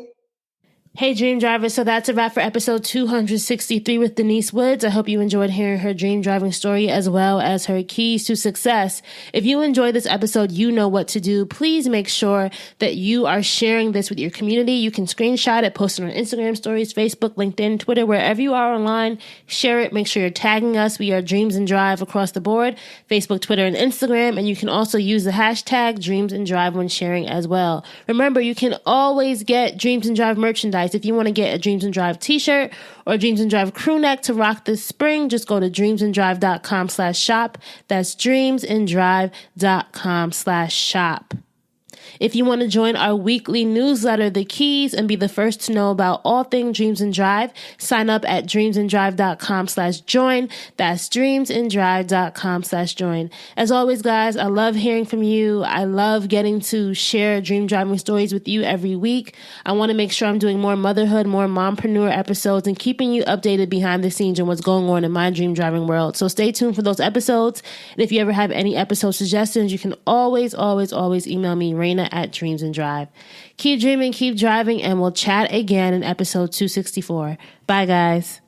Hey, Dream Drivers. So that's a wrap for episode 263 with Denise Woods. I hope you enjoyed hearing her dream driving story as well as her keys to success. If you enjoyed this episode, you know what to do. Please make sure that you are sharing this with your community. You can screenshot it, post it on Instagram stories, Facebook, LinkedIn, Twitter, wherever you are online. Share it. Make sure you're tagging us. We are Dreams and Drive across the board, Facebook, Twitter, and Instagram. And you can also use the hashtag Dreams and Drive when sharing as well. Remember, you can always get Dreams and Drive merchandise. If you want to get a Dreams and Drive t-shirt or a Dreams and Drive crew neck to rock this spring, just go to dreamsanddrive.com/shop. That's dreamsanddrive.com/shop. If you want to join our weekly newsletter, The Keys, and be the first to know about all things Dreams and Drive, sign up at dreamsanddrive.com/join. That's dreamsanddrive.com/join. As always, guys, I love hearing from you. I love getting to share dream driving stories with you every week. I want to make sure I'm doing more motherhood, more mompreneur episodes, and keeping you updated behind the scenes on what's going on in my dream driving world. So stay tuned for those episodes. And if you ever have any episode suggestions, you can always email me, Raina at Dreams and Drive. Keep dreaming, keep driving, and we'll chat again in episode 264. Bye, guys.